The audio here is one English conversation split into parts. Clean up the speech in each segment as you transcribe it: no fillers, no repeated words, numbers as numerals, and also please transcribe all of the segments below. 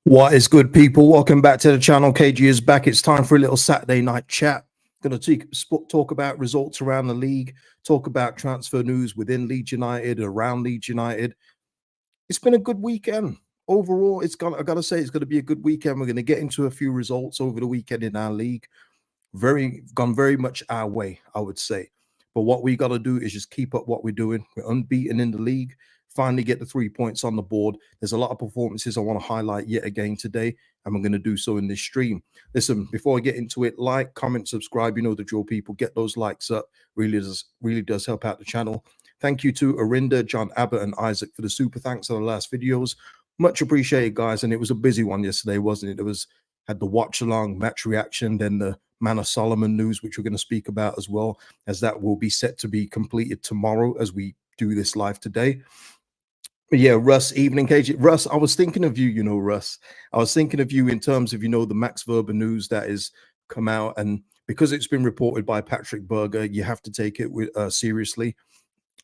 What is good, people? Welcome back to the channel. KG is back. It's time for a little Saturday night chat. Going to talk about results around the league, talk about transfer news within Leeds United, around Leeds United. It's been a good weekend overall. I got to say, it's going to be a good weekend. We're going to get into a few results over the weekend in our league. Gone very much our way, I would say. But what we got to do is just keep up what we're doing. We're unbeaten in the league. Finally get the 3 points on the board. There's a lot of performances I want to highlight yet again today, and we're going to do so in this stream. Listen, before I get into it, like, comment, subscribe. You know the drill, people. Get those likes up. Really does help out the channel. Thank you to Arinda, John Abbott, and Isaac for the super thanks on the last videos. Much appreciated, guys. And it was a busy one yesterday, wasn't it? It was had the watch along, match reaction, then the Manor Solomon news, which we're going to speak about as well, as that will be set to be completed tomorrow as we do this live today. But yeah, Russ, evening, KG. Russ, I was thinking of you, Russ. I was thinking of you in terms of, the Max Wöber news that is come out. And because it's been reported by Patrick Berger, you have to take it seriously.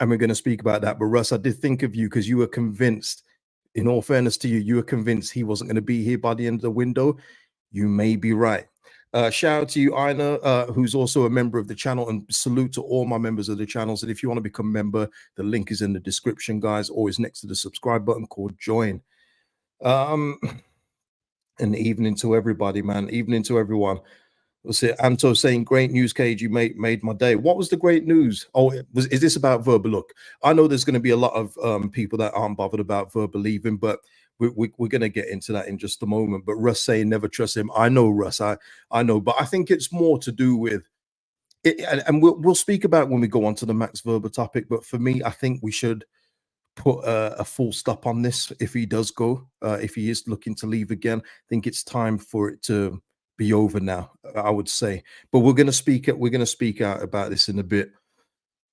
And we're going to speak about that. But Russ, I did think of you because you were convinced, in all fairness to you, you were convinced he wasn't going to be here by the end of the window. You may be right. Shout out to you, Ina, who's also a member of the channel, and salute to all my members of the channels. And if you want to become a member, the link is in the description, guys, always next to the subscribe button called join. And evening to everybody, man. Evening to everyone. We'll see. Anto saying, great news, Cage. You made my day. What was the great news? Oh, is this about Wöber? Look, I know there's going to be a lot of people that aren't bothered about Wöber leaving, but we're going to get into that in just a moment. But Russ saying never trust him. I know, Russ. I know, but I think it's more to do with it, and we'll speak about when we go on to the Max Wöber topic. But for me, I think we should put a full stop on this if he does go. If he is looking to leave again, I think it's time for it to be over now, I would say. But we're going to speak out about this in a bit.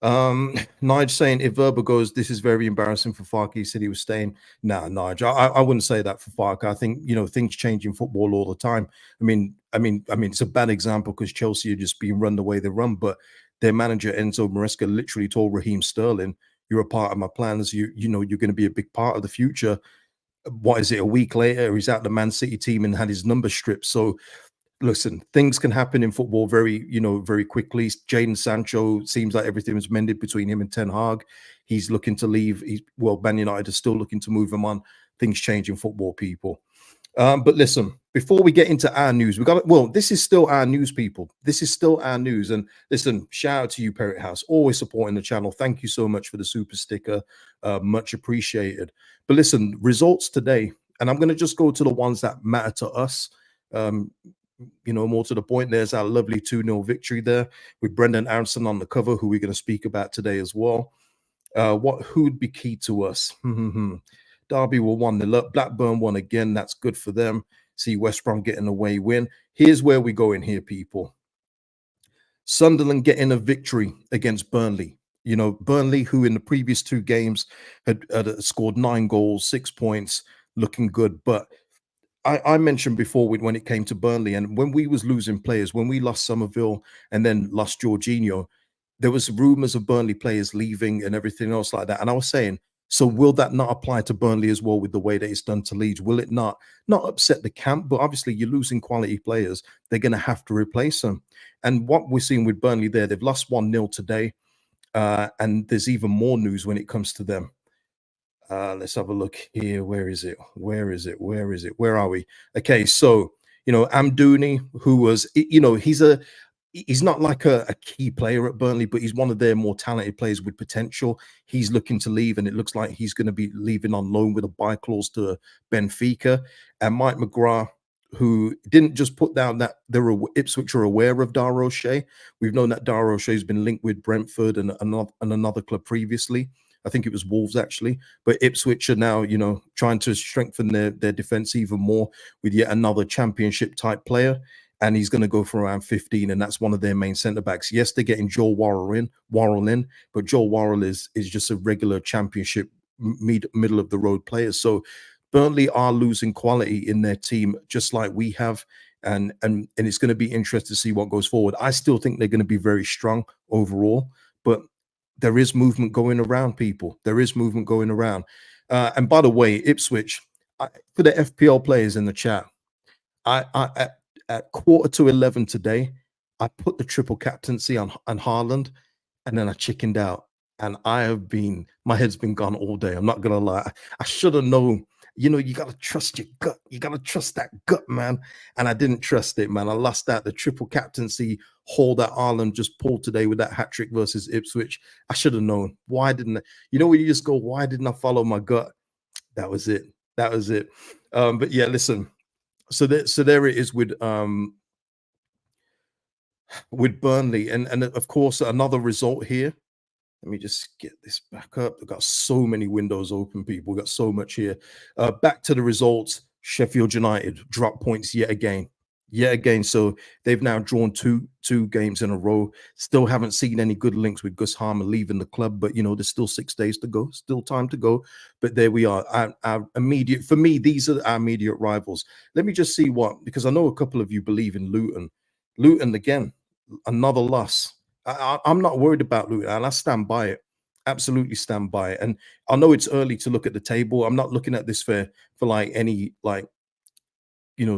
Nige saying if Wöber goes, this is very embarrassing for Farke. He said he was staying. Nah, Nige, I wouldn't say that for Farke. I think things change in football all the time. I mean, it's a bad example because Chelsea are just being run the way they run, but their manager Enzo Maresca literally told Raheem Sterling, "You're a part of my plans. You're going to be a big part of the future." What is it? A week later, he's out the Man City team and had his number stripped. So listen, things can happen in football very quickly. Jadon Sancho seems like everything was mended between him and Ten Hag. He's looking to leave. Man United is still looking to move him on. Things change in football, people. But listen, before we get into our news, this is still our news, people. This is still our news. And listen, shout out to you, Parrot House, always supporting the channel. Thank you so much for the super sticker. Much appreciated. But listen, results today, and I'm going to just go to the ones that matter to us. More to the point, there's our lovely 2-0 victory there with Brendan Aaronson on the cover, who we're going to speak about today as well. Who'd be key to us? Derby will 1-0 up. Blackburn won again. That's good for them. See West Brom getting a away win. Here's where we go in here, people. Sunderland getting a victory against Burnley. Burnley, who in the previous 2 games had scored 9 goals, 6 points, looking good. But I mentioned before when it came to Burnley, and when we was losing players, when we lost Somerville and then lost Jorginho, there was rumors of Burnley players leaving and everything else like that. And I was saying, so will that not apply to Burnley as well with the way that it's done to Leeds? Will it not upset the camp? But obviously you're losing quality players. They're going to have to replace them. And what we're seeing with Burnley there, they've lost 1-0 today. And there's even more news when it comes to them. Let's have a look here. Where is it? Where are we? Okay, so Amdouni, who was he's not like a key player at Burnley, but he's one of their more talented players with potential. He's looking to leave, and it looks like he's going to be leaving on loan with a buy clause to Benfica. And Mike McGrath, who didn't just put down that Ipswich are aware of Dar Rocher. We've known that Dar Rocher has been linked with Brentford and another club previously. I think it was Wolves, actually. But Ipswich are now, trying to strengthen their defense even more with yet another championship-type player. And he's going to go for around 15, and that's one of their main centre-backs. Yes, they're getting Joel Worrell in, but Joel Worrell is just a regular championship middle-of-the-road player. So Burnley are losing quality in their team, just like we have. And it's going to be interesting to see what goes forward. I still think they're going to be very strong overall, but there is movement going around, people. There is movement going around. And by the way, Ipswich, For the FPL players in the chat, I at 11:15 today, I put the triple captaincy on Haaland, and then I chickened out. And my head's been gone all day. I'm not gonna lie. I should have known. You know, you gotta trust your gut. You gotta trust that gut, man. And I didn't trust it, man. I lost that. The triple captaincy haul that Ireland just pulled today with that hat trick versus Ipswich. I should have known. Why didn't I? You know, when you just go, why didn't I follow my gut? That was it. That was it. But yeah, listen. So there it is with Burnley, and of course another result here. Let me just get this back up. We've got so many windows open, people. We've got so much here. Back to the results. Sheffield United drop points yet again. Yet again. So they've now drawn two games in a row. Still haven't seen any good links with Gus Harmer leaving the club, but you know, there's still 6 days to go, still time to go. But there we are. Our immediate, for me, these are our immediate rivals. Let me just see because I know a couple of you believe in Luton. Luton again, another loss. I'm not worried about Luton, and I stand by it. Absolutely stand by it. And I know it's early to look at the table. I'm not looking at this for like any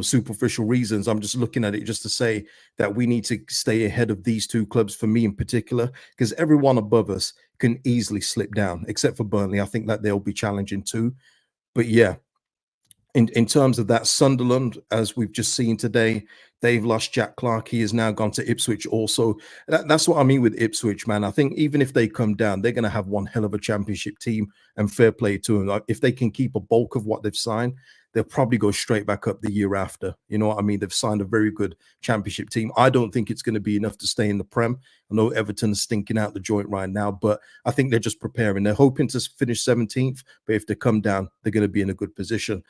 superficial reasons. I'm just looking at it just to say that we need to stay ahead of these two clubs, for me in particular, because everyone above us can easily slip down, except for Burnley. I think that they'll be challenging too. But yeah, in terms of that, Sunderland, as we've just seen today, they've lost Jack Clark. He has now gone to Ipswich also. That's what I mean with Ipswich, man. I think even if they come down, they're going to have one hell of a championship team, and fair play to them. Like, if they can keep a bulk of what they've signed, they'll probably go straight back up the year after. You know what I mean? They've signed a very good championship team. I don't think it's going to be enough to stay in the Prem. I know Everton's stinking out the joint right now, but I think they're just preparing. They're hoping to finish 17th, but if they come down, they're going to be in a good position.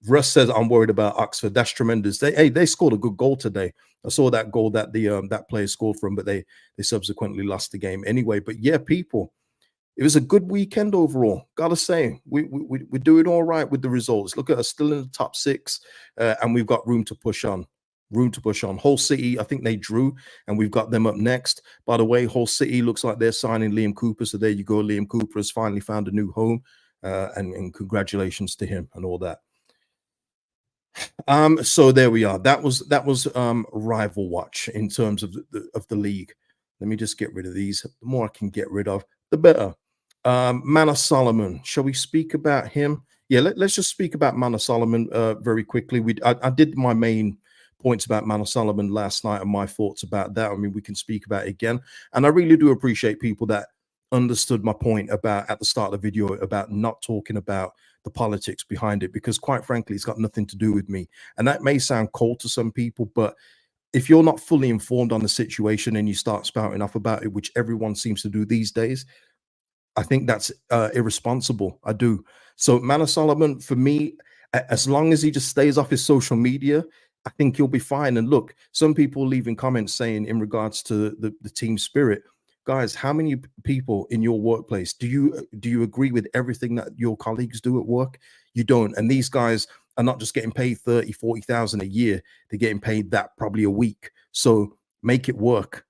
Russ says, I'm worried about Oxford. That's tremendous. They scored a good goal today. I saw that goal that that player scored from, but they subsequently lost the game anyway. But yeah, people, it was a good weekend overall. Gotta say, we're doing all right with the results. Look at us, still in the top 6, and we've got room to push on. Room to push on. Hull City, I think they drew, and we've got them up next. By the way, Hull City looks like they're signing Liam Cooper. So there you go. Liam Cooper has finally found a new home, and congratulations to him and all that. So there we are. That was rival watch in terms of the league. Let me just get rid of these. The more I can get rid of, the better. Manor Solomon. Shall we speak about him? Yeah, let's just speak about Manor Solomon very quickly. I did my main points about Manor Solomon last night and my thoughts about that. I mean, we can speak about it again. And I really do appreciate people that understood my point about at the start of the video about not talking about the politics behind it, because quite frankly, it's got nothing to do with me. And that may sound cold to some people, but if you're not fully informed on the situation and you start spouting off about it, which everyone seems to do these days, I think that's irresponsible. I do. So Manor Solomon, for me, as long as he just stays off his social media, I think he'll be fine. And look, some people leaving comments saying in regards to the team spirit, guys, how many people in your workplace do you agree with everything that your colleagues do at work? You don't. And these guys are not just getting paid 30, 40,000 a year. They're getting paid that probably a week. So make it work.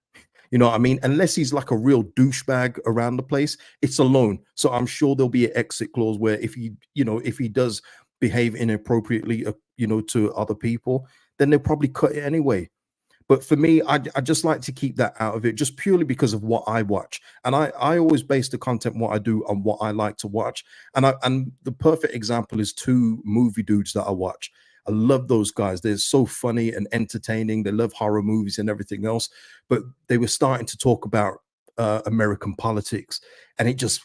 You know what I mean? Unless he's like a real douchebag around the place, it's a loan. So I'm sure there'll be an exit clause where if he does behave inappropriately, to other people, then they'll probably cut it anyway. But for me, I just like to keep that out of it, just purely because of what I watch. And I always base the content, what I do, on what I like to watch. And the perfect example is 2 movie dudes that I watch. I love those guys. They're so funny and entertaining. They love horror movies and everything else. But they were starting to talk about American politics, and it just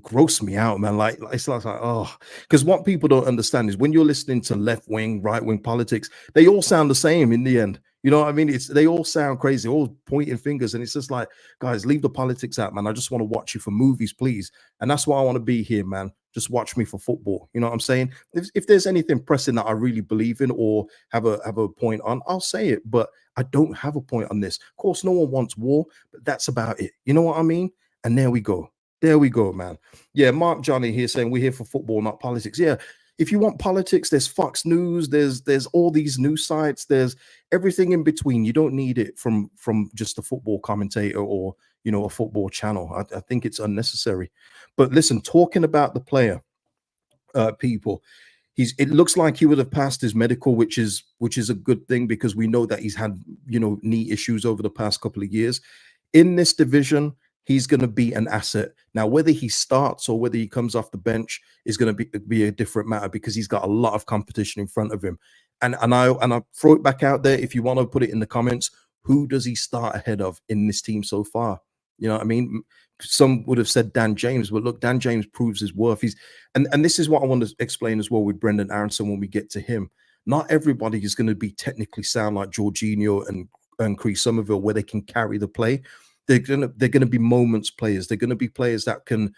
gross me out, man. Like it's like oh, because what people don't understand is when you're listening to left wing, right wing politics, they all sound the same in the end. You know what I mean? They all sound crazy, all pointing fingers, and it's just like, guys, leave the politics out, man. I just want to watch you for movies, please. And that's why I want to be here, man. Just watch me for football. You know what I'm saying? If there's anything pressing that I really believe in or have a point on, I'll say it. But I don't have a point on this. Of course, no one wants war, but that's about it. You know what I mean? And there we go. There we go, man. Yeah, Mark Johnny here saying we're here for football, not politics. Yeah, if you want politics, there's Fox News, there's all these news sites, there's everything in between. You don't need it from just a football commentator or a football channel. I think it's unnecessary. But listen, talking about the player, people. It looks like he would have passed his medical, which is a good thing because we know that he's had knee issues over the past couple of years. In this division, he's going to be an asset. Now, whether he starts or whether he comes off the bench is going to be a different matter because he's got a lot of competition in front of him. And I throw it back out there. If you want to put it in the comments, who does he start ahead of in this team so far? You know what I mean? Some would have said Dan James, but look, Dan James proves his worth. And this is what I want to explain as well with Brendan Aaronson when we get to him. Not everybody is going to be technically sound like Jorginho and Chris Somerville, where they can carry the play. They're gonna be moments players. They're gonna be players that can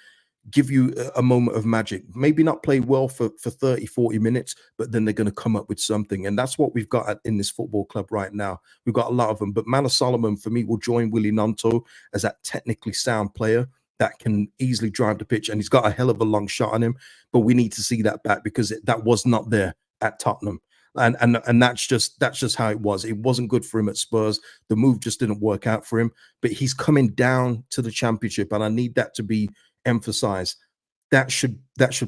give you a moment of magic. Maybe not play well for 30, 40 minutes, but then they're going to come up with something. And that's what we've got in this football club right now. We've got a lot of them. But Manor Solomon, for me, will join Willie Gnonto as that technically sound player that can easily drive the pitch. And he's got a hell of a long shot on him. But we need to see that back because that was not there at Tottenham. And that's just how it was. It wasn't good for him at Spurs. The move just didn't work out for him. But he's coming down to the Championship, and I need that to be emphasized. That should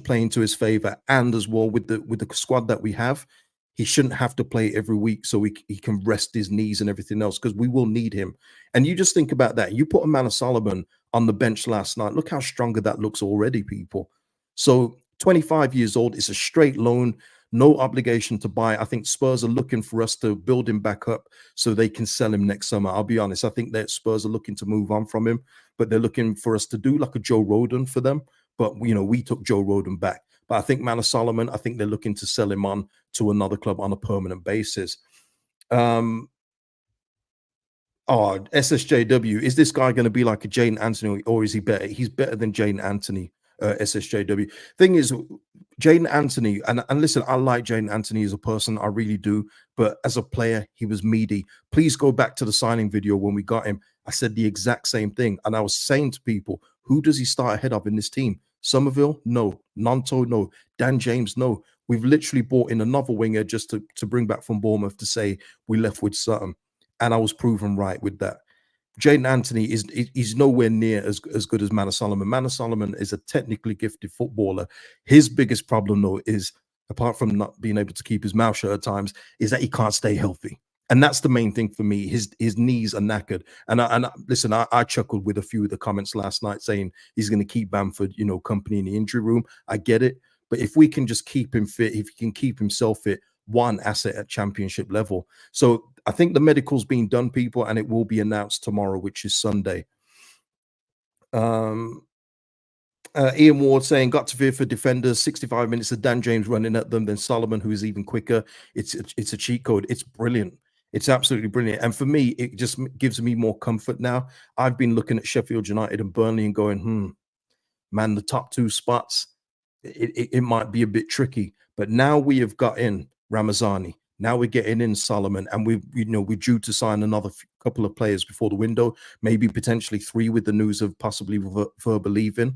play into his favor, and as well with the squad that we have, he shouldn't have to play every week so he can rest his knees and everything else because we will need him. And you just think about that. You put a Manor Solomon on the bench last night. Look how stronger that looks already, people. So 25 years old. It's a straight loan. No obligation to buy. I think Spurs are looking for us to build him back up so they can sell him next summer. I'll be honest. I think that Spurs are looking to move on from him, but they're looking for us to do like a Joe Rodon for them. But, we took Joe Rodon back. But I think Manor Solomon, I think they're looking to sell him on to another club on a permanent basis. SSJW, is this guy going to be like a Jane Anthony or is he better? He's better than Jane Anthony. SSJW. Thing is, Jane Anthony, and listen, I like Jane Anthony as a person, I really do, but as a player, he was meaty. Please go back to the signing video when we got him. I said the exact same thing, and I was saying to people, who does he start ahead of in this team? Somerville? No. Gnonto? No. Dan James? No. We've literally brought in another winger just to bring back from Bournemouth to say we left with something, and I was proven right with that. Jaden Anthony he's nowhere near as good as Manor Solomon. Manor Solomon is a technically gifted footballer. His biggest problem, though, is apart from not being able to keep his mouth shut at times, is that he can't stay healthy. And that's the main thing for me. His knees are knackered. And listen, I chuckled with a few of the comments last night saying he's going to keep Bamford, company in the injury room. I get it. But if we can just keep him fit, if he can keep himself fit, one asset at Championship level. So I think the medical's being done, people, and it will be announced tomorrow, which is Sunday. Ian Ward saying, got to fear for defenders, 65 minutes of Dan James running at them, then Solomon, who is even quicker. It's a cheat code. It's brilliant. It's absolutely brilliant. And for me, it just gives me more comfort now. I've been looking at Sheffield United and Burnley and going, man, the top two spots, it might be a bit tricky. But now we have got in Ramazani. Now we're getting in Solomon, and we're due to sign another couple of players before the window, maybe potentially 3 with the news of possibly Wöber leaving.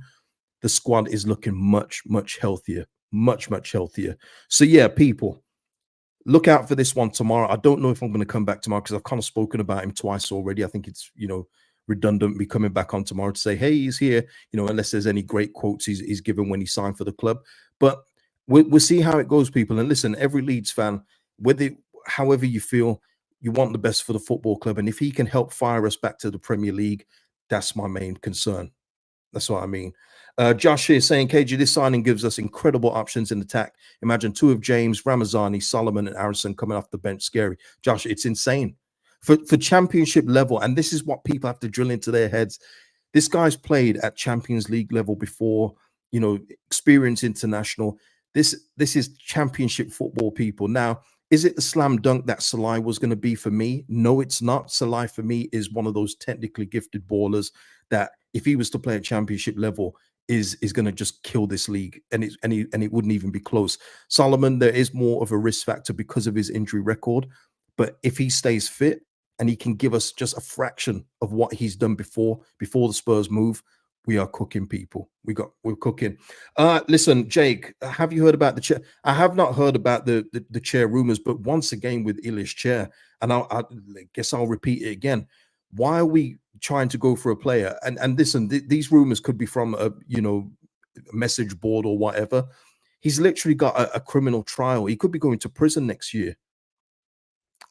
The squad is looking much, much healthier, much, much healthier. So yeah, people, look out for this one tomorrow. I don't know if I'm going to come back tomorrow because I've kind of spoken about him twice already. I think it's, redundant me coming back on tomorrow to say, hey, he's here, unless there's any great quotes he's given when he signed for the club. But we'll see how it goes, people. And listen, every Leeds fan, however you feel, you want the best for the football club. And if he can help fire us back to the Premier League, that's my main concern. That's what I mean. Josh here saying, KG, this signing gives us incredible options in attack. Imagine 2 of James, Ramazani, Solomon, and Aaronson coming off the bench. Scary. Josh, it's insane. For Championship level, and this is what people have to drill into their heads. This guy's played at Champions League level before, experience international. This is Championship football, people. Now, is it the slam dunk that Salai was going to be for me? No, it's not. Salai for me is one of those technically gifted ballers that if he was to play at Championship level is going to just kill this league, and it wouldn't even be close. Solomon, there is more of a risk factor because of his injury record, but if he stays fit and he can give us just a fraction of what he's done before the Spurs move, we are cooking, people. We're cooking. Listen, Jake, have you heard about the chair? I have not heard about the chair rumors, but once again with Ili's chair, and I guess I'll repeat it again. Why are we trying to go for a player? And listen, these rumors could be from a message board or whatever. He's literally got a criminal trial. He could be going to prison next year.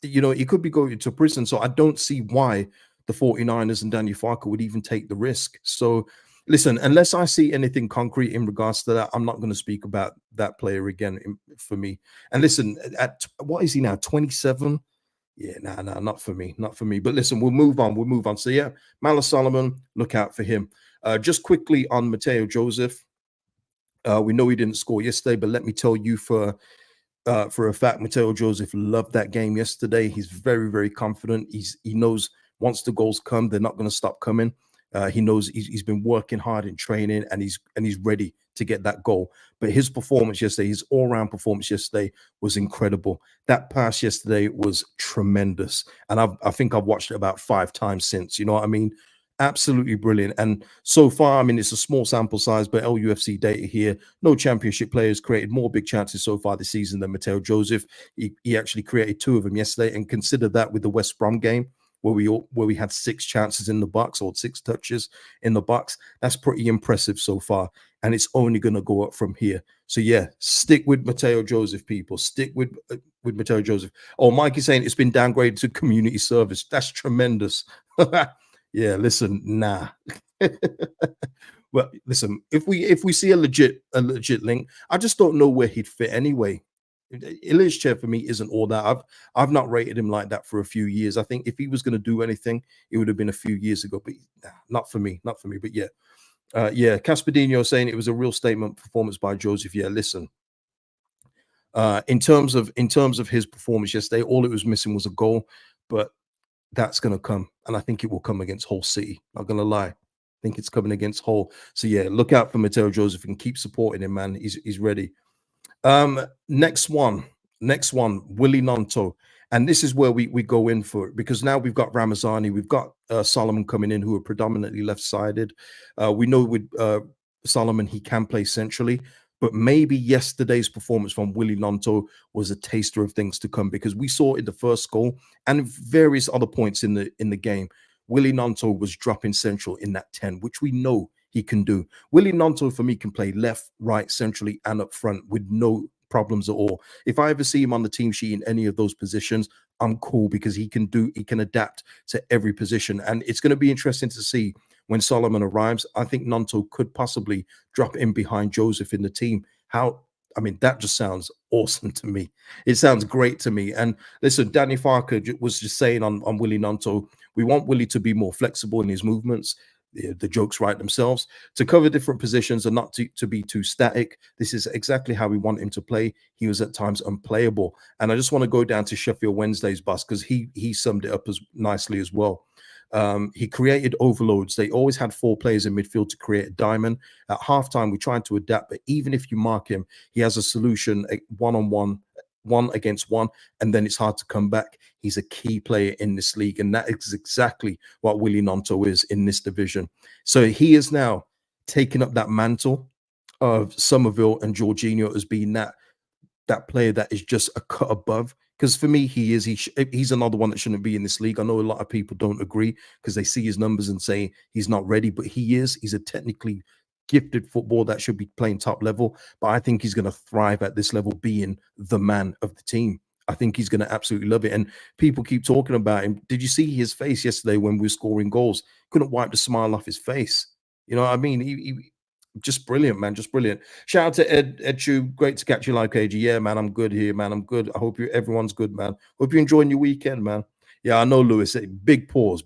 You know, he could be going to prison. So I don't see why the 49ers and Daniel Farker would even take the risk. So listen, unless I see anything concrete in regards to that, I'm not going to speak about that player again for me. And listen, at what is he now? 27? Yeah, nah, not for me, not for me. But listen, we'll move on. We'll move on. So yeah, Manor Solomon, look out for him. Just quickly on Matteo Joseph. We know he didn't score yesterday, but let me tell you for a fact, Matteo Joseph loved that game yesterday. He's very, very confident. He knows once the goals come, they're not going to stop coming. He knows he's been working hard in training, and he's ready to get that goal. But his performance yesterday, his all-round performance yesterday, was incredible. That pass yesterday was tremendous, and I think I've watched it about 5 times since. You know what I mean? Absolutely brilliant. And so far, I mean, it's a small sample size, but LUFC data here, no championship players created more big chances so far this season than Matteo Joseph. He actually created 2 of them yesterday, and consider that with the West Brom game where we had 6 chances in the box, or 6 touches in the box. That's pretty impressive so far, and it's only going to go up from here. So yeah, stick with Matteo Joseph, people. Stick with Matteo Joseph. Oh, Mike is saying it's been downgraded to community service. That's tremendous. Yeah, listen, nah. Well, listen, if we see a legit link, I just don't know where he'd fit anyway. Ili's chair for me isn't all that. I've not rated him like that for a few years. I think if he was going to do anything, it would have been a few years ago. But nah, not for me, not for me. But yeah, yeah. Caspadino saying it was a real statement performance by Joseph. Yeah, listen. In terms of his performance yesterday, all it was missing was a goal, but that's going to come, and I think it will come against Hull City. Not going to lie, I think it's coming against Hull. So yeah, look out for Matteo Joseph and keep supporting him, man. He's ready. Next one, Willie Gnonto, and this is where we go in for it, because now we've got Ramazani, we've got Solomon coming in, who are predominantly left-sided. We know with Solomon he can play centrally, but maybe yesterday's performance from Willie Gnonto was a taster of things to come, because we saw in the first goal and various other points in the game, Willie Gnonto was dropping central in that 10, which we know he can do. Willie Gnonto for me can play left, right, centrally, and up front with no problems at all. If I ever see him on the team sheet in any of those positions, I'm cool, because he can adapt to every position. And it's going to be interesting to see when Solomon arrives. I think Gnonto could possibly drop in behind Joseph in the team. I mean, that just sounds awesome to me. It sounds great to me. And listen, Danny Farker was just saying on Willie Gnonto, we want Willie to be more flexible in his movements. The jokes write themselves, to cover different positions and not to be too static. This is exactly how we want him to play. He was at times unplayable. And I just want to go down to Sheffield Wednesday's bus, because he summed it up as nicely as well. He created overloads. They always had 4 players in midfield to create a diamond. At halftime, we tried to adapt, but even if you mark him, he has a solution, a one-on-one, 1 against 1, and then it's hard to come back. He's a key player in this league, and that is exactly what Willie Gnonto is in this division. So he is now taking up that mantle of Somerville and Jorginho as being that player that is just a cut above. Because for me, he's another one that shouldn't be in this league. I know a lot of people don't agree, because they see his numbers and say he's not ready, but he is. He's a technically gifted football that should be playing top level, but I think he's going to thrive at this level, being the man of the team. I think he's going to absolutely love it. And people keep talking about him. Did you see his face yesterday when we were scoring goals? Couldn't wipe the smile off his face. You know what I mean? He just brilliant, man. Just brilliant. Shout out to Ed Chu. Great to catch you live, KG. Yeah, man, I'm good here, man. I'm good. I hope everyone's good, man. Hope you're enjoying your weekend, man. Yeah, I know, Lewis. Big pause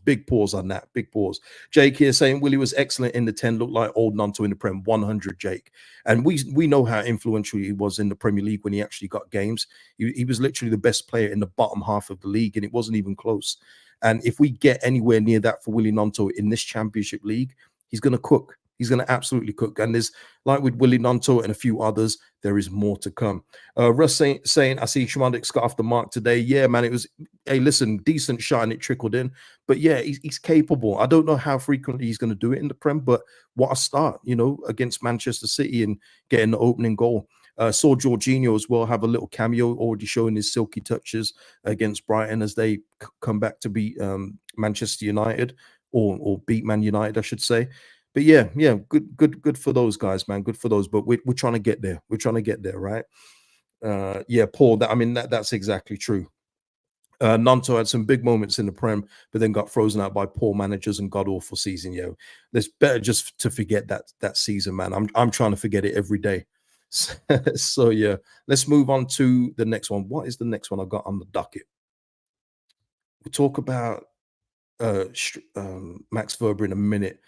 on that. Big pause. Jake here saying Willie was excellent in the 10, looked like old Gnonto in the Prem. 100, Jake. And we know how influential he was in the Premier League when he actually got games. He was literally the best player in the bottom half of the league, and it wasn't even close. And if we get anywhere near that for Willie Gnonto in this Championship League, he's going to cook. He's going to absolutely cook. And there's, like with Willie Gnonto and a few others, there is more to come. Russ saying, I see Shimandik's got off the mark today. Yeah, man, it was, hey, listen, decent shot and it trickled in. But yeah, he's capable. I don't know how frequently he's going to do it in the Prem, but what a start, you know, against Manchester City and getting the opening goal. Saw Jorginho as well have a little cameo, already showing his silky touches against Brighton as they come back to beat Manchester United, or beat Man United, I should say. But yeah, yeah, good for those guys, man. Good for those. But we're trying to get there. We're trying to get there, right? Yeah, Paul. That I mean, that's exactly true. Gnonto had some big moments in the Prem, but then got frozen out by poor managers and god awful season. Yo, it's better just to forget that season, man. I'm trying to forget it every day. So yeah, let's move on to the next one. What is the next one I got on the docket? We'll talk about Max Wöber in a minute.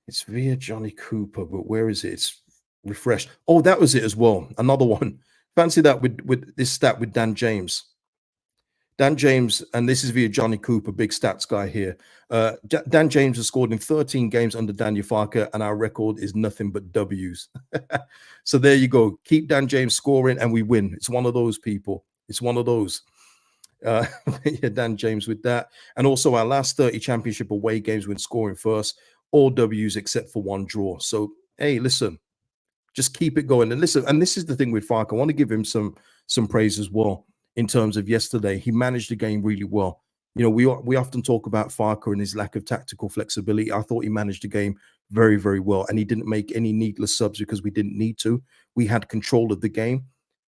It's via Johnny Cooper, but where is it? It's refreshed. Oh, that was it as well. Another one. Fancy that with this stat with Dan James. Dan James, and this is via Johnny Cooper, big stats guy here. Dan James has scored in 13 games under Daniel Farker, and our record is nothing but W's. So there you go. Keep Dan James scoring, and we win. It's one of those people. It's one of those. Yeah, Dan James with that. And also our last 30 championship away games when scoring first, all W's except for one draw. So, hey, listen, just keep it going. And listen, and this is the thing with Farker. I want to give him some praise as well. In terms of yesterday, he managed the game really well. You know, we often talk about Farker and his lack of tactical flexibility. I thought he managed the game very, very well, and he didn't make any needless subs because we didn't need to. We had control of the game,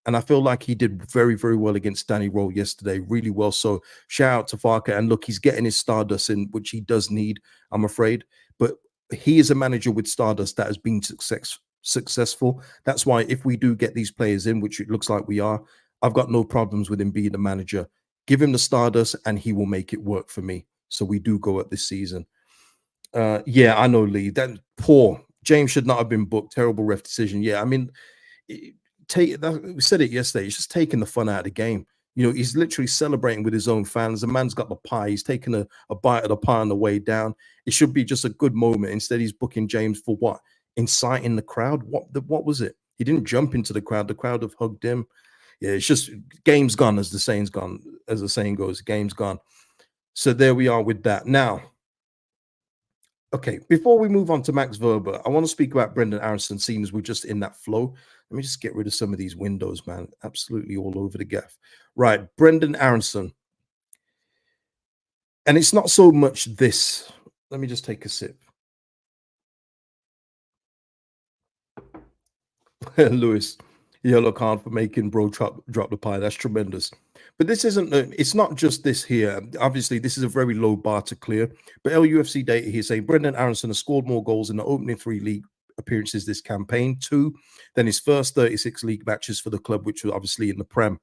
and I feel like he did very, very well against Danny Rowe yesterday, really well. So shout out to Farker, and look, he's getting his Stardust in, which he does need, I'm afraid. But he is a manager with Stardust that has been successful. That's why if we do get these players in, which it looks like we are, I've got no problems with him being the manager. Give him the Stardust and he will make it work for me. So we do go up this season. Yeah, I know, Lee. That poor James should not have been booked. Terrible ref decision. Yeah, I mean, we said it yesterday. He's just taking the fun out of the game. You know, he's literally celebrating with his own fans. The man's got the pie. He's taking a bite of the pie on the way down. It should be just a good moment. Instead, he's booking James for what? Inciting the crowd. What was it? He didn't jump into the crowd. The crowd have hugged him. Yeah, it's just game's gone, as the saying goes, game's gone. So there we are with that. Now, okay, before we move on to Max Wöber, I want to speak about Brendan Aaronson, seeing as we're just in that flow. Let me just get rid of some of these windows, man. Absolutely all over the gaff. Right, Brendan Aaronson. And it's not so much this. Let me just take a sip. Lewis, yellow card for making bro drop the pie. That's tremendous. But this isn't, it's not just this here. Obviously, this is a very low bar to clear. But LUFC data here saying Brendan Aaronson has scored more goals in the opening 3 league appearances this campaign, 2 than his first 36 league matches for the club, which was obviously in the Prem.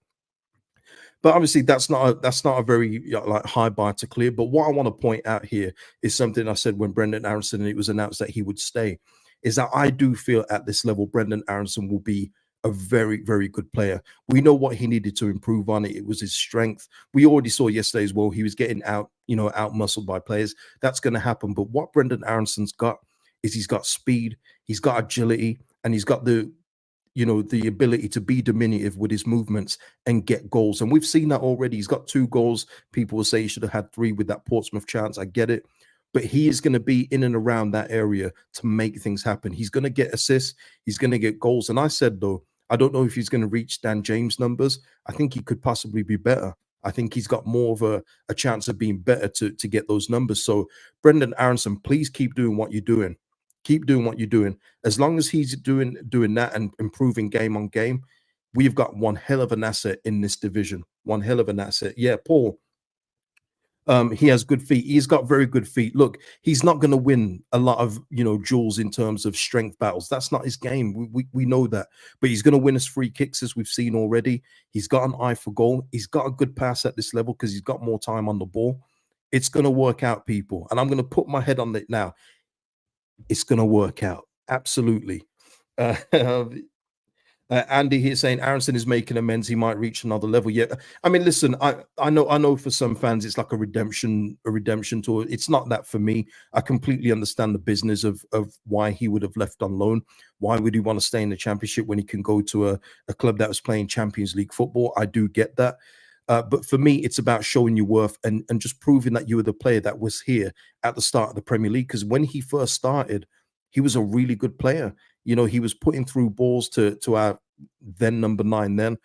But obviously, that's not a very like high bar to clear. But what I want to point out here is something I said when Brendan Aaronson, and it was announced that he would stay, is that I do feel at this level Brendan Aaronson will be a very, very good player. We know what he needed to improve on. It was his strength. We already saw yesterday as well. He was getting out muscled by players. That's going to happen. But what Brendan Aaronson's got is he's got speed, he's got agility, and he's got the ability to be diminutive with his movements and get goals. And we've seen that already. He's got 2 goals. People will say he should have had 3 with that Portsmouth chance. I get it. But he is going to be in and around that area to make things happen. He's going to get assists. He's going to get goals. And I said, though, I don't know if he's going to reach Dan James numbers. I think he could possibly be better. I think he's got more of a chance of being better to get those numbers. So, Brendan Aaronson, please keep doing what you're doing. Keep doing what you're doing. As long as he's doing that and improving game on game, we've got one hell of an asset in this division. One hell of an asset. Yeah, Paul. He has good feet. He's got very good feet. Look, he's not going to win a lot of duels in terms of strength battles. That's not his game. We know that. But he's going to win us free kicks, as we've seen already. He's got an eye for goal. He's got a good pass at this level because he's got more time on the ball. It's going to work out, people. And I'm going to put my head on it now. It's going to work out. Absolutely. Andy here saying Aaronson is making amends. He might reach another level. Yeah, I mean, listen, I know for some fans it's like a redemption tour. It's not that for me. I completely understand the business of why he would have left on loan. Why would he want to stay in the Championship when he can go to a club that was playing Champions League football? I do get that. But for me, it's about showing your worth and just proving that you were the player that was here at the start of the Premier League. Because when he first started, he was a really good player. He was putting through balls to our then number 9 then.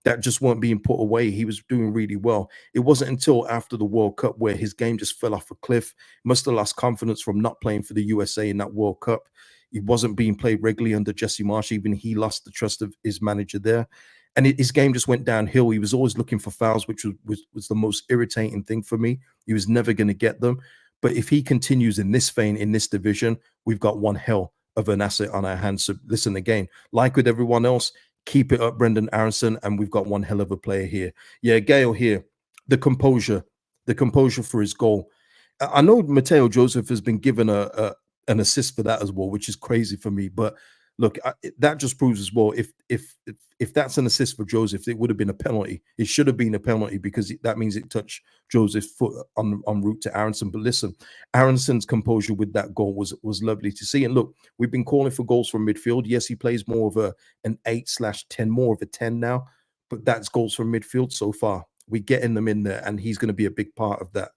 that just weren't being put away. He was doing really well. It wasn't until after the World Cup where his game just fell off a cliff. Must have lost confidence from not playing for the USA in that World Cup. He wasn't being played regularly under Jesse Marsh. Even he lost the trust of his manager there. And his game just went downhill. He was always looking for fouls, which was the most irritating thing for me. He was never going to get them. But if he continues in this vein, in this division, we've got one hell of an asset on our hands. So listen, again, like with everyone else, keep it up, Brendan Aaronson, and we've got one hell of a player here. Yeah, Gail here, the composure for his goal. I know Matteo Joseph has been given an assist for that as well, which is crazy for me. But look, that just proves as well, if that's an assist for Joseph, it would have been a penalty. It should have been a penalty because that means it touched Joseph's foot en route to Aaronson. But listen, Aaronson's composure with that goal was lovely to see. And look, we've been calling for goals from midfield. Yes, he plays more of an 8/10, more of a 10 now, but that's goals from midfield so far. We're getting them in there, and he's going to be a big part of that.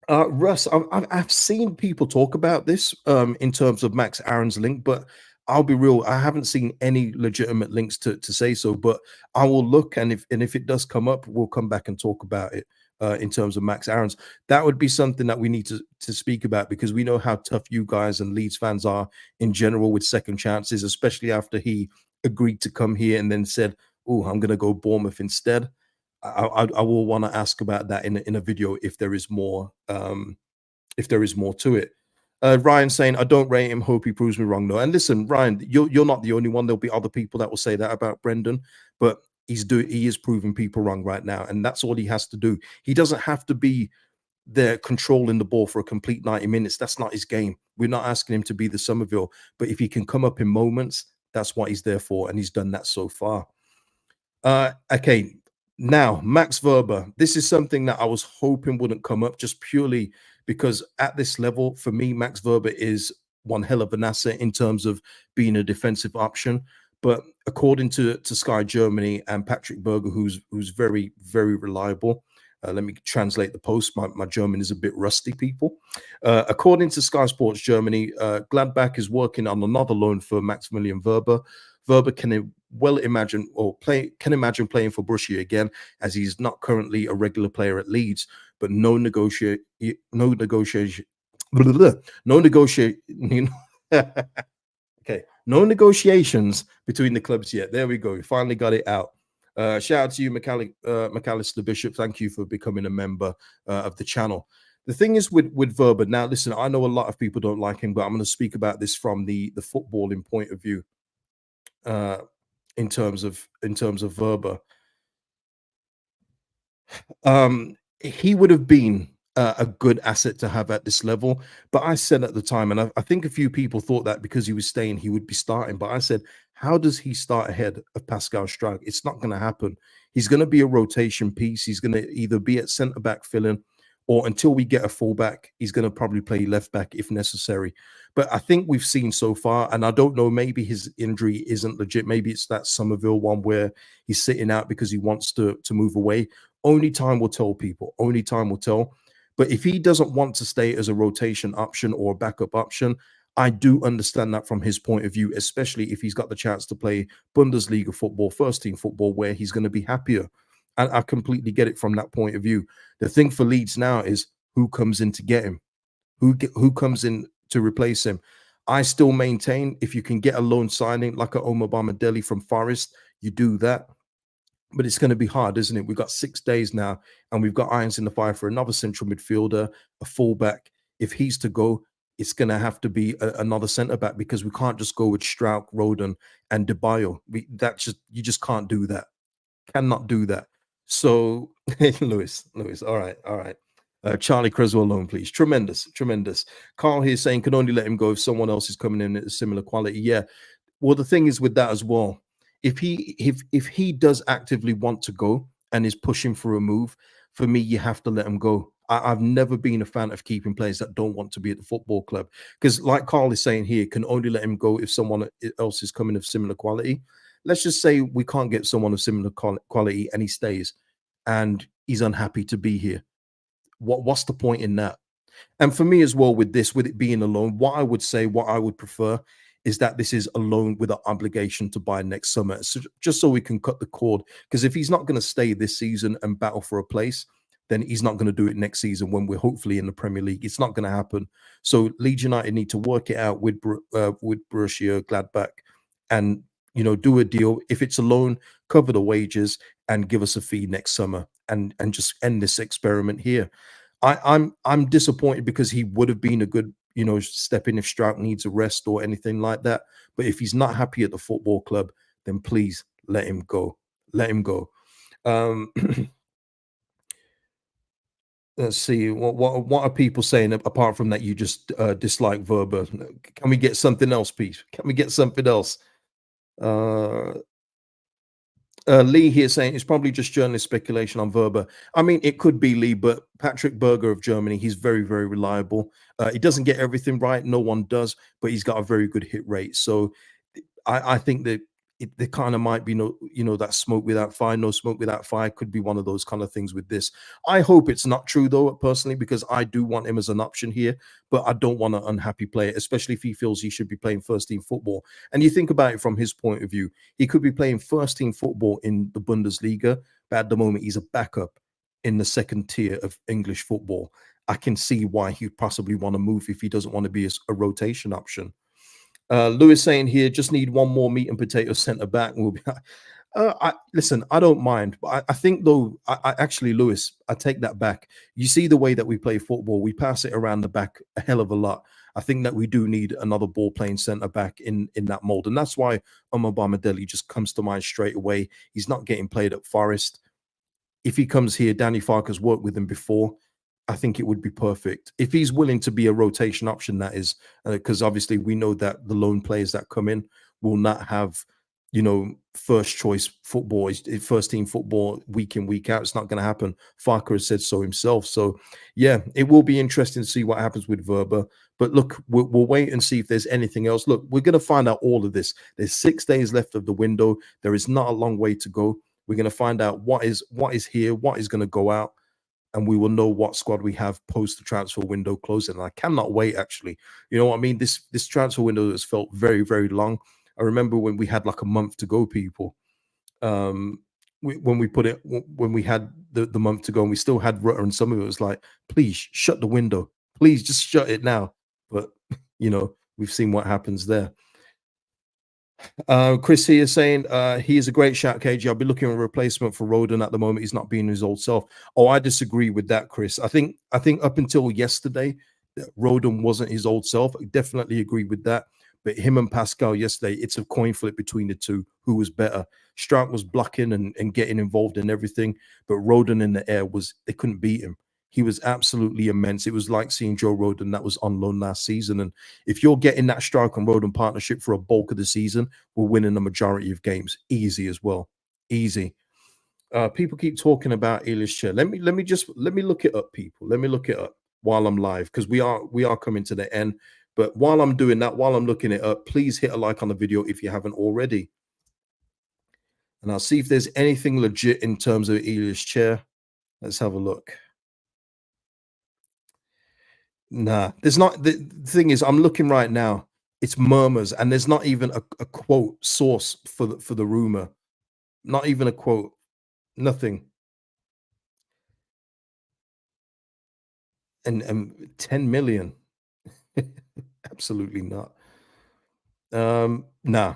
Russ, I've seen people talk about this in terms of Max Aaron's link, but I'll be real, I haven't seen any legitimate links to say so. But I will look, and if it does come up, we'll come back and talk about it in terms of Max Aaron's. That would be something that we need to speak about, because we know how tough you guys and Leeds fans are in general with second chances, especially after he agreed to come here and then said, "Oh, I'm going to go Bournemouth instead." I will want to ask about that in a video if there is more to it. Ryan saying, I don't rate him, hope he proves me wrong. No, and listen, Ryan, you're not the only one. There'll be other people that will say that about Brendan, but he is proving people wrong right now, and that's all he has to do. He doesn't have to be there controlling the ball for a complete 90 minutes. That's not his game. We're not asking him to be the Somerville, but if he can come up in moments, that's what he's there for, and he's done that so far. Okay, now Max Wöber. This is something that I was hoping wouldn't come up, just purely because at this level, for me, Max Wöber is one hell of an asset in terms of being a defensive option. But according to Sky Germany and Patrick Berger, who's very, very reliable. Let me translate the post. My German is a bit rusty, people. According to Sky Sports Germany, Gladbach is working on another loan for Maximilian Wöber. Wöber can imagine playing for Borussia again, as he's not currently a regular player at Leeds, but no negotiation. Okay, no negotiations between the clubs yet. There we go. We finally got it out. Shout out to you, McAllister Bishop. Thank you for becoming a member of the channel. The thing is with Wöber, now listen, I know a lot of people don't like him, but I'm going to speak about this from the footballing point of view. In terms of Wöber, he would have been a good asset to have at this level. But I said at the time, and I think a few people thought that because he was staying, he would be starting. But I said, how does he start ahead of Pascal Struijk? It's not going to happen. He's going to be a rotation piece. He's going to either be at centre back filling, or until we get a fullback, he's going to probably play left back if necessary. But I think we've seen so far, and I don't know, maybe his injury isn't legit. Maybe it's that Somerville one where he's sitting out because he wants to move away. Only time will tell, people. Only time will tell. But if he doesn't want to stay as a rotation option or a backup option, I do understand that from his point of view, especially if he's got the chance to play Bundesliga football, first team football, where he's going to be happier. And I completely get it from that point of view. The thing for Leeds now is who comes in to get him, who comes in to replace him. I still maintain if you can get a loan signing like a Omar Bamadeli from Forest, you do that. But it's going to be hard, isn't it? We've got 6 days now, and we've got irons in the fire for another central midfielder, a fullback. If he's to go, it's going to have to be another centre back, because we can't just go with Struijk, Roden, and Debayo. You just can't do that. Cannot do that. So, Lewis, all right. Charlie Creswell loan, please. Tremendous. Carl here saying can only let him go if someone else is coming in at a similar quality. Yeah. Well, the thing is with that as well, if he does actively want to go and is pushing for a move, for me, you have to let him go. I've never been a fan of keeping players that don't want to be at the football club, because like Carl is saying here, can only let him go if someone else is coming of similar quality. Let's just say we can't get someone of similar quality and he stays and he's unhappy to be here. What's the point in that? And for me as well with this, with it being alone, what I would say, what I would prefer is that this is a loan with an obligation to buy next summer. So just so we can cut the cord, because if he's not going to stay this season and battle for a place, then he's not going to do it next season when we're hopefully in the Premier League. It's not going to happen. So Leeds United need to work it out with Borussia Gladbach, and do a deal. If it's a loan, cover the wages and give us a fee next summer, and just end this experiment here. I'm disappointed because he would have been a good step in if Strout needs a rest or anything like that. But if he's not happy at the football club, then please let him go. Let him go. Let's see what are people saying apart from that you just dislike Wöber. Can we get something else, Pete? Can we get something else? Lee here saying it's probably just journalist speculation on Wöber. I mean, it could be, Lee, but Patrick Berger of Germany, he's very, very reliable. He doesn't get everything right. No one does, but he's got a very good hit rate. So I think that there kind of might be that smoke without fire, no smoke without fire could be one of those kind of things with this. I hope it's not true, though, personally, because I do want him as an option here, but I don't want an unhappy player, especially if he feels he should be playing first team football. And you think about it from his point of view, he could be playing first team football in the Bundesliga, but at the moment he's a backup in the second tier of English football. I can see why he'd possibly want to move if he doesn't want to be a rotation option. Lewis saying here, just need one more meat and potato centre back. We'll be. Listen, I don't mind, but I think though, I actually, Lewis, I take that back. You see the way that we play football, we pass it around the back a hell of a lot. I think that we do need another ball playing centre back in that mold, and that's why Bamadelli just comes to mind straight away. He's not getting played at Forest. If he comes here, Danny Farker's worked with him before. I think it would be perfect if he's willing to be a rotation option. That is, because obviously we know that the lone players that come in will not have, first choice football, first team football week in, week out. It's not going to happen. Farker has said so himself. So, yeah, it will be interesting to see what happens with Wöber. But look, we'll wait and see if there's anything else. Look, we're going to find out all of this. There's 6 days left of the window. There is not a long way to go. We're going to find out what is here, what is going to go out, and we will know what squad we have post the transfer window closing. And I cannot wait, actually. You know what I mean? This transfer window has felt very, very long. I remember when we had like a month to go, people. When we had the month to go and we still had Rutter, and some of it was like, please shut the window. Please just shut it now. But, we've seen what happens there. Chris here saying he is a great shout, KG. I'll be looking at a replacement for Rodon at the moment. He's not being his old self. Oh, I disagree with that, Chris. I think up until yesterday, Rodon wasn't his old self. I definitely agree with that. But him and Pascal yesterday, it's a coin flip between the two. Who was better? Strout was blocking and getting involved in everything, but Rodon in the air they couldn't beat him. He was absolutely immense. It was like seeing Joe Rodon that was on loan last season. And if you're getting that Strike and Rodon partnership for a bulk of the season, we're winning the majority of games. Easy as well. Easy. People keep talking about Elias Chair. Let me look it up, people. Let me look it up while I'm live, because we are coming to the end. But while I'm doing that, while I'm looking it up, please hit a like on the video if you haven't already. And I'll see if there's anything legit in terms of Elias Chair. Let's have a look. Nah, there's not. The thing is, I'm looking right now. It's murmurs, and there's not even a quote source for the rumor. Not even a quote. Nothing. And 10 million. Absolutely not. Nah,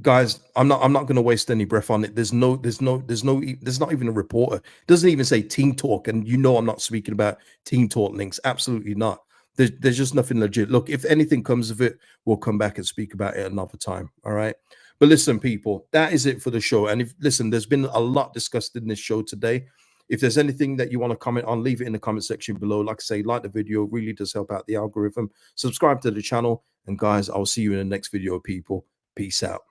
guys, I'm not going to waste any breath on it. There's not even a reporter. It doesn't even say team talk, and I'm not speaking about team talk links. Absolutely not. There's just nothing legit. Look, if anything comes of it, we'll come back and speak about it another time. All right. But listen, people, that is it for the show. And there's been a lot discussed in this show today. If there's anything that you want to comment on, leave it in the comment section below. Like I say, like the video, really does help out the algorithm. Subscribe to the channel. And guys, I'll see you in the next video, people. Peace out.